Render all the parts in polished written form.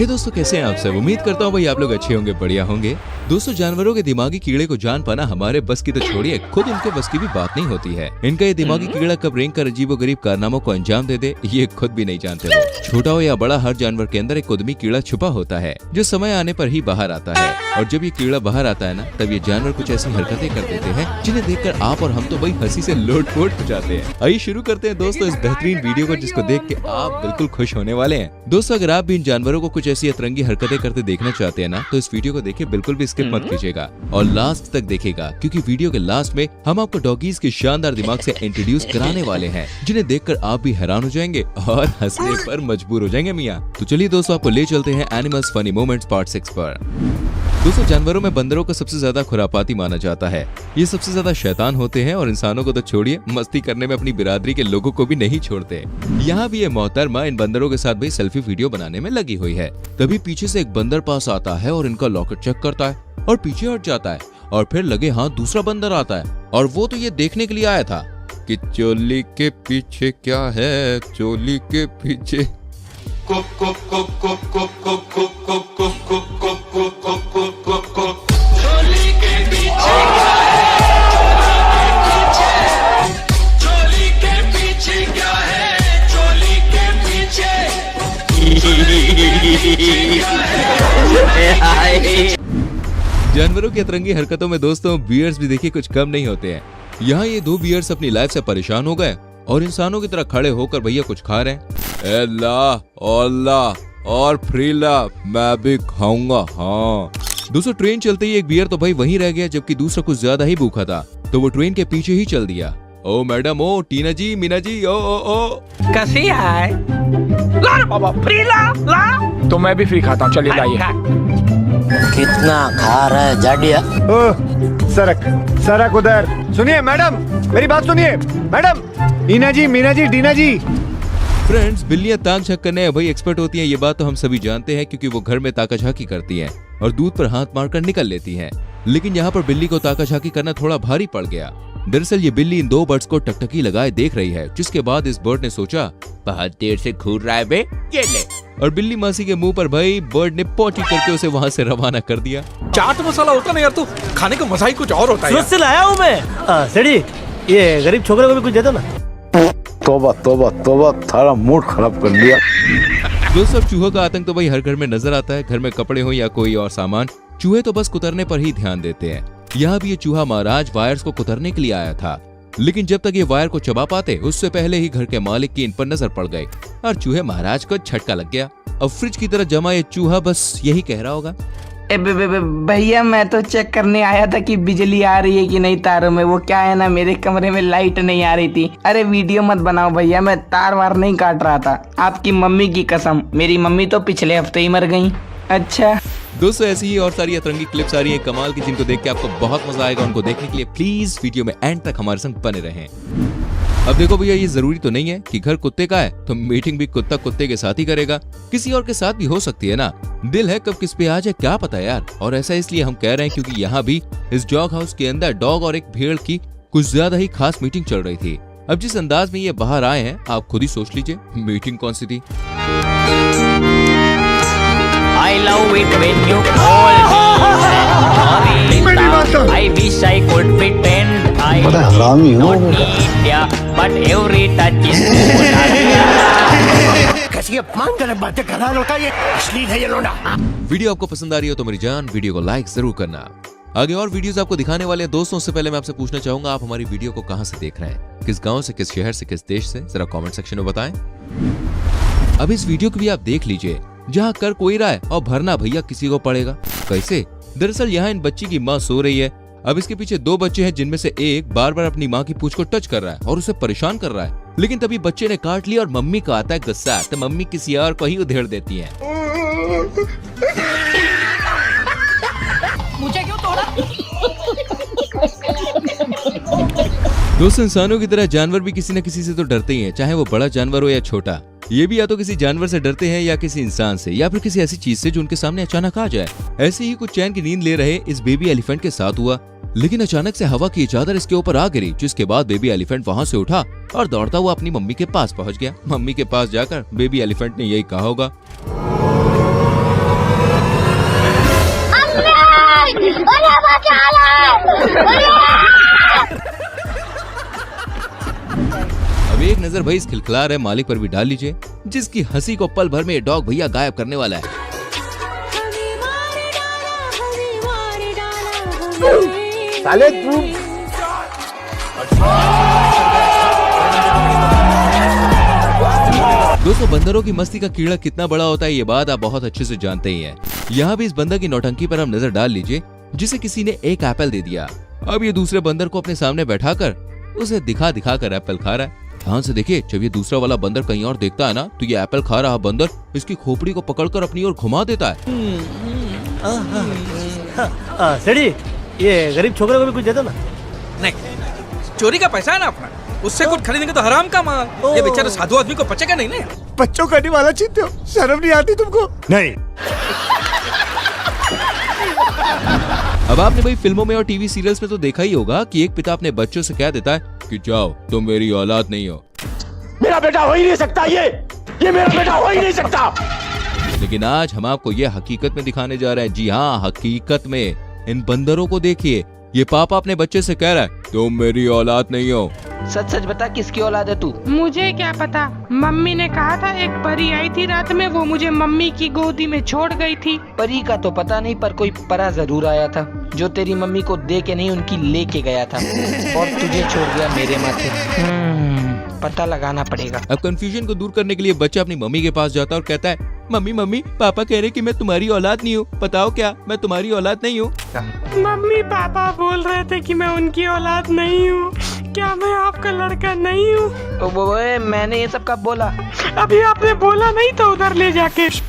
हे दोस्तों, कैसे हैं आप सब? उम्मीद करता हूँ भाई आप लोग अच्छे होंगे, बढ़िया होंगे। दोस्तों, जानवरों के दिमागी कीड़े को जान पाना हमारे बस की तो छोड़िए, खुद उनके बस की भी बात नहीं होती है। इनका ये दिमागी कीड़ा कब रेंग कर अजीबोगरीब कारनामों को अंजाम दे दे, ये खुद भी नहीं जानते हो। छोटा हो या बड़ा, हर जानवर के अंदर एक उद्यमी कीड़ा छुपा होता है जो समय आने पर ही बाहर आता है। और जब ये कीड़ा बाहर आता है ना, तब ये जानवर कुछ ऐसी हरकतें कर देते हैं जिन्हें देखकर आप और हम तो भाई हंसी से लोट-पोट हो जाते हैं। आइए शुरू करते हैं दोस्तों इस बेहतरीन वीडियो को, जिसको देख के आप बिल्कुल खुश होने वाले हैं। दोस्तों, अगर आप भी इन जानवरों को कुछ ऐसी अतरंगी हरकतें करते देखना चाहते हैं ना, तो इस वीडियो को देखिए, बिल्कुल भी स्किप मत कीजिएगा और लास्ट तक देखिएगा, क्योंकि वीडियो के लास्ट में हम आपको डॉगीज के शानदार दिमाग से इंट्रोड्यूस कराने वाले हैं, जिन्हें देखकर आप भी हैरान हो जाएंगे और हंसने पर मजबूर हो जाएंगे मियां। तो चलिए दोस्तों, आपको ले चलते हैं एनिमल्स फनी मोमेंट्स पार्ट 6 पर। दोस्तों, जानवरों में बंदरों को सबसे ज्यादा खुरापाती माना जाता है। ये सबसे ज्यादा शैतान होते हैं और इंसानों को तो छोड़िए, मस्ती करने में अपनी बिरादरी के लोगों को भी नहीं छोड़ते। यहाँ भी ये मोहतरमा इन बंदरों के साथ भाई सेल्फी वीडियो बनाने में लगी हुई है। तभी पीछे से एक बंदर पास आता है और इनका लॉकेट चेक करता है और पीछे हट जाता है, और फिर लगे हाथ दूसरा बंदर आता है, और वो तो ये देखने के लिए आया था कि चोली के पीछे क्या है, चोली के पीछे जानवरों की अतरंगी हरकतों में दोस्तों बियर्स भी देखिए कुछ कम नहीं होते हैं। यहाँ ये दो बियर्स अपनी लाइफ से परेशान हो गए और इंसानों की तरह खड़े होकर भैया कुछ खा रहे हैं। और फ्रीला, मैं भी खाऊंगा। हाँ दोस्तों, ट्रेन चलते ही एक बियर तो भाई वहीं रह गया, जबकि दूसरा कुछ ज्यादा ही भूखा था, तो वो ट्रेन के पीछे ही चल दिया। ओ मैडम, ओ टीना जी, मीना जी, ओ कैसी है? ला रे बाबा, फ्री ला। तो मैं भी फ्री खाता हूँ, चलिए लाइए। कितना खा रहा है जाडिया? सरक उधर। सुनिए मैडम, मेरी बात सुनिए मैडम। मीना जी, डीना जी। फ्रेंड्स, बिल्लियां ताक झांक करने भाई एक्सपर्ट होती हैं, ये बात तो हम सभी जानते हैं, क्योंकि वो घर में ताका झांकी करती हैं और दूध पर हाथ मारकर निकल लेती हैं। लेकिन यहाँ पर बिल्ली को ताका झांकी करना थोड़ा भारी पड़ गया। दरअसल ये बिल्ली इन दो बर्ड्स को टकटकी लगाए देख रही है, जिसके बाद इस बर्ड ने सोचा, बहुत देर से घूर रहा है बे, ये ले। और बिल्ली मासी के मुंह पर भाई बर्ड ने पोटी करके उसे वहाँ से रवाना कर दिया। चाट मसाला होता ना यार, तो खाने का मजा ही कुछ और होता है। सूरत से लाया हूँ मैं। सेठी, ये गरीब छोकरे को भी कुछ दे दो ना। तोबा, थारा मूड खराब कर लिया। दोस्तों, चूहों का आतंक तो भाई हर घर में नजर आता है। घर में कपड़े हो या कोई और सामान, चूहे तो बस कुतरने पर ही ध्यान देते हैं। यहाँ भी ये चूहा महाराज वायर्स को कुतरने के लिए आया था, लेकिन जब तक ये वायर को चबा पाते, उससे पहले ही घर के मालिक की इन पर नजर पड़ गई और चूहे महाराज को झटका लग गया। अब फ्रिज की तरह जमा ये चूहा बस यही कह रहा होगा, भैया मैं तो चेक करने आया था कि बिजली आ रही है कि नहीं तारों में। वो क्या है ना, मेरे कमरे में लाइट नहीं आ रही थी। अरे वीडियो मत बनाओ भैया, मैं तार वार नहीं काट रहा था। आपकी मम्मी की कसम, मेरी मम्मी तो पिछले हफ्ते ही मर गई। अच्छा दोस्तों, ऐसी ही और सारी अतरंगी क्लिप्स आ रही है कमाल की, जिनको देख के आपको बहुत मजा आएगा। उनको देखने के लिए प्लीज वीडियो में एंड तक हमारे संग बने रहें। अब देखो भैया, ये जरूरी तो नहीं है कि घर कुत्ते का है तो मीटिंग भी कुत्ता कुत्ते के साथ ही करेगा, किसी और के साथ भी हो सकती है ना। दिल है कब किस पे आ जाए क्या पता यार। और ऐसा इसलिए हम कह रहे हैं क्योंकि यहाँ भी इस डॉग हाउस के अंदर डॉग और एक भेड़ की कुछ ज्यादा ही खास मीटिंग चल रही थी। अब जिस अंदाज में ये बाहर आए हैं, आप खुद ही सोच लीजिए मीटिंग कौन सी थी। I love it when you call me Lolita. I wish I could pretend I don't need ya, but every touch is कैसी अपमानजनक बातें कर रहा है लड़का, ये अश्लील है ये लोना। वीडियो आपको पसंद आ रही हो तो मेरी जान वीडियो को लाइक जरूर करना। आगे और वीडियोस आपको दिखाने वाले हैं दोस्तों। उससे पहले मैं आपसे पूछना चाहूंगा, आप हमारी वीडियो को कहां से देख रहे हैं, किस गांव से, किस शहर से, किस देश से, जरा कमेंट सेक्शन में बताएं। अब इस वीडियो को भी आप देख लीजिए, जहाँ कर कोई रहा है और भरना भैया किसी को पड़ेगा। कैसे? दरअसल यहाँ इन बच्ची की माँ सो रही है। अब इसके पीछे दो बच्चे हैं, जिनमें से एक बार बार अपनी माँ की पूंछ को टच कर रहा है और उसे परेशान कर रहा है। लेकिन तभी बच्चे ने काट लिया और मम्मी का आता है गुस्सा, तो मम्मी किसी और को ही उधेड़ देती है। मुझे क्यों तोड़ा? दोस्तों, इंसानों की तरह जानवर भी किसी न किसी से तो डरते ही हैं, चाहे वो बड़ा जानवर हो या छोटा। ये भी या तो किसी जानवर से डरते हैं या किसी इंसान से, या फिर किसी ऐसी चीज से जो उनके सामने अचानक आ जाए। ऐसे ही कुछ चैन की नींद ले रहे इस बेबी एलिफेंट के साथ हुआ, लेकिन अचानक से हवा की चादर इसके ऊपर आ गिरी, जिसके बाद बेबी एलिफेंट वहाँ से उठा और दौड़ता हुआ अपनी मम्मी के पास पहुँच गया। मम्मी के पास जाकर बेबी एलिफेंट ने यही कहा होगा, अब एक नजर भाई इस खिलखिला रहे मालिक पर भी डाल लीजिए, जिसकी हंसी को पल भर में ये डॉग भैया गायब करने वाला है। साले तू दोस्तों, बंदरों की मस्ती का कीड़ा कितना बड़ा होता है ये बात आप बहुत अच्छे से जानते ही हैं। यहाँ भी इस बंदर की नौटंकी पर हम नजर डाल लीजिए, जिसे किसी ने एक एप्पल दे दिया। अब ये दूसरे बंदर को अपने सामने बैठाकर उसे दिखा दिखा कर एप्पल खा रहा है। ध्यान से देखिए, जब ये दूसरा वाला बंदर कहीं और देखता है ना, तो ये एप्पल खा रहा बंदर इसकी खोपड़ी को पकड़कर अपनी ओर घुमा देता है। सेठी, ये गरीब छोकरे को भी कुछ दे दो ना। नहीं, चोरी का पैसा है ना अपना, उससे कुछ खरीदेंगे तो हराम का माल। ये बेचारा साधु आदमी को पचेगा नहीं ना। बच्चों करने वाला चीते हो, शर्म नहीं आती तुमको? नहीं। अब आपने भाई फिल्मों में और टीवी सीरियल्स में तो देखा ही होगा कि एक पिता अपने बच्चों से कह देता है कि जाओ, तुम मेरी औलाद नहीं हो। मेरा बेटा हो ही नहीं सकता, ये मेरा बेटा हो ही नहीं सकता। लेकिन आज हम आपको ये हकीकत में दिखाने जा रहे हैं। जी हाँ, हकीकत में। इन बंदरों को देखिए, ये पापा अपने बच्चे से कह रहा है तुम मेरी औलाद नहीं हो। सच सच बता, किसकी औलाद है तू? मुझे क्या पता, मम्मी ने कहा था एक परी आई थी रात में, वो मुझे मम्मी की गोदी में छोड़ गई थी। परी का तो पता नहीं, पर कोई परा जरूर आया था जो तेरी मम्मी को दे के नहीं उनकी लेके गया था और तुझे छोड़ दिया मेरे माथे। पता लगाना पड़ेगा। अब कंफ्यूजन को दूर करने के लिए बच्चा अपनी मम्मी के पास जाता है और कहता है मम्मी मम्मी, पापा कह रहे कि मैं तुम्हारी औलाद नहीं हूँ, बताओ क्या मैं तुम्हारी औलाद नहीं हूँ? मम्मी पापा बोल रहे थे कि मैं उनकी औलाद नहीं हूँ, क्या मैं आपका लड़का नहीं हूँ? ओए, मैंने ये सब कब बोला? अभी आपने बोला नहीं तो उधर ले जाके। इस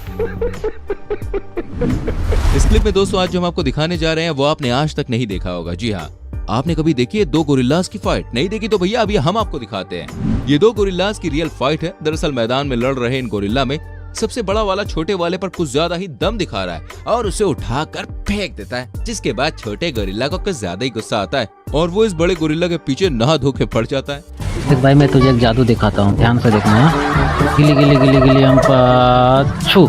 क्लिप में दोस्तों आज जो हम आपको दिखाने जा रहे हैं वो आपने आज तक नहीं देखा होगा। जी हाँ, आपने कभी देखी है दो गोरिल्लास की फाइट? नहीं देखी तो भैया अभी हम आपको दिखाते हैं। ये दो गोरिल्लास की रियल फाइट है। दरअसल मैदान में लड़ रहे इन गोरिल्ला में सबसे बड़ा वाला छोटे वाले पर कुछ ज्यादा ही दम दिखा रहा है और उसे उठाकर फेंक देता है, जिसके बाद छोटे गोरिल्ला को कुछ ज्यादा ही गुस्सा आता है और वो इस बड़े गोरिल्ला के पीछे नहा धो के पड़ जाता है। देख भाई, मैं तुझे एक जादू दिखाता हूँ, ध्यान से देखना है। गिली गिली गिली गिली हम छू।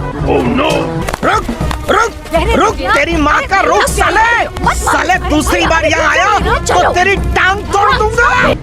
रुक, तेरी माँ का रुक साले दूसरी बार यहाँ आया तो तेरी टांग तोड़ दूंगा।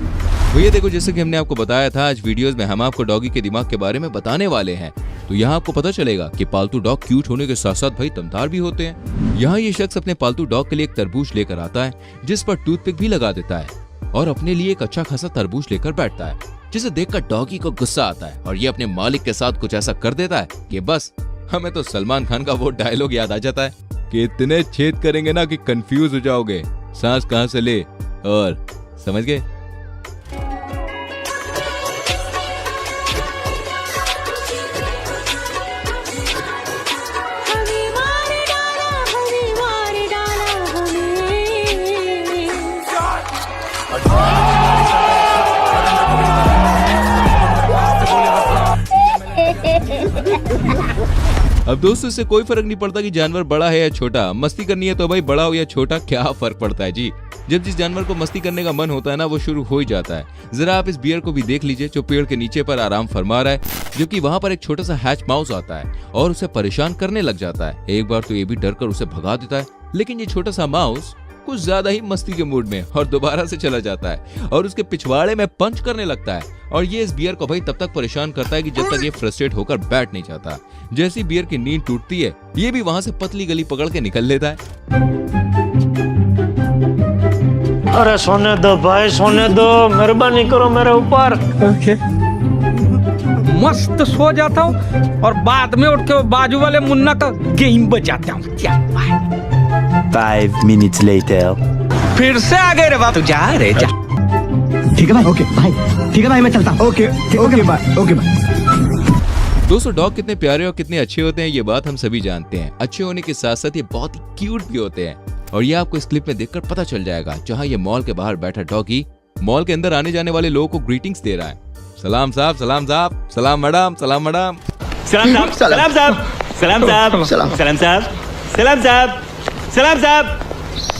भैया देखो, जैसे कि हमने आपको बताया था, आज वीडियोस में हम आपको डॉगी के दिमाग के बारे में बताने वाले हैं। तो यहाँ आपको पता चलेगा कि पालतू डॉग क्यूट होने के साथ साथ भाई दमदार भी होते हैं। यहाँ ये शख्स अपने पालतू डॉग के लिए एक तरबूज लेकर आता है, जिस पर टूथपिक भी लगा देता है और अपने लिए एक अच्छा खासा तरबूज लेकर बैठता है, जिसे देखकर डॉगी को गुस्सा आता है और ये अपने मालिक के साथ कुछ ऐसा कर देता है कि बस हमें तो सलमान खान का वो डायलॉग याद आ जाता है कि इतने छेद करेंगे ना कि कंफ्यूज हो जाओगे, सांस कहाँ से ले, और समझ गए। अब दोस्तों इससे कोई फर्क नहीं पड़ता कि जानवर बड़ा है या छोटा, मस्ती करनी है तो भाई बड़ा हो या छोटा क्या फर्क पड़ता है जी। जब जिस जानवर को मस्ती करने का मन होता है ना, वो शुरू हो ही जाता है। जरा आप इस बियर को भी देख लीजिए जो पेड़ के नीचे पर आराम फरमा रहा है, जबकि वहाँ पर एक छोटा सा हैच माउस आता है और उसे परेशान करने लग जाता है। एक बार तो ये भी डर कर उसे भगा देता है, लेकिन ये छोटा सा माउस कुछ ज्यादा ही मस्ती के मूड में और दोबारा से चला जाता है और उसके पिछवाड़े में पंच करने लगता है। और ये इस बियर को भाई तब तक परेशान करता है कि जब तक ये फ्रस्ट्रेट होकर बैठ नहीं जाता। जैसी बियर की नींद टूटती है, ये भी वहाँ से पतली गली पकड़ के निकल लेता है। अरे सोने दो भाई, सोने दो, मेहरबानी करो मेरे ऊपर। मस्त सो जाता हूँ और बाद में उठ के बाजू वाले मुन्ना का गेम बजाता हूँ। 5 minutes later. फिर से आ गए रे बाप, तू जा रे जा। ठीक है भाई, ओके भाई, ठीक है भाई, मैं चलता हूँ। Okay bye, okay bye. दोस्तों डॉग कितने प्यारे और कितने अच्छे होते हैं ये बात हम सभी जानते हैं। अच्छे होने के साथ साथ ये बहुत ही क्यूट भी होते हैं और ये आपको इस क्लिप में देखकर पता चल जाएगा, जहाँ ये मॉल के बाहर बैठा डॉगी मॉल के अंदर आने जाने वाले लोगों को ग्रीटिंग्स दे रहा है। सलाम साहब, सलाम साहब, सलाम मैडम, सलाम मैडम, सलाम साहब, सलाम साहब, सलाम साहब, सलाम साहब, सलाम साहब, सलाम साहब।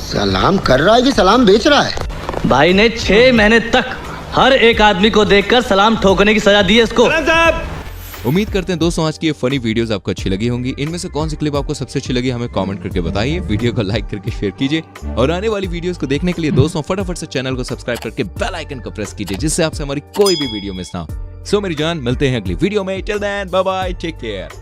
सलाम कर रहा है कि सलाम बेच रहा है? भाई ने 6 महीने तक हर एक आदमी को देखकर सलाम ठोकने की सजा दी है इसको। सलाम साहब, उम्मीद करते हैं दोस्तों आज की ये फनी वीडियोस आपको अच्छी लगी होंगी। इनमें से कौन सी क्लिप आपको सबसे अच्छी लगी हमें कमेंट करके बताइए। वीडियो को लाइक करके शेयर कीजिए और आने वाली वीडियोस को देखने के लिए दोस्तों फटाफट से चैनल को सब्सक्राइब करके बेल आइकन को प्रेस कीजिए, जिससे आपसे हमारी कोई भी वीडियो मिस ना हो। सो मेरी जान, मिलते हैं अगली वीडियो में। Till then bye bye, take care.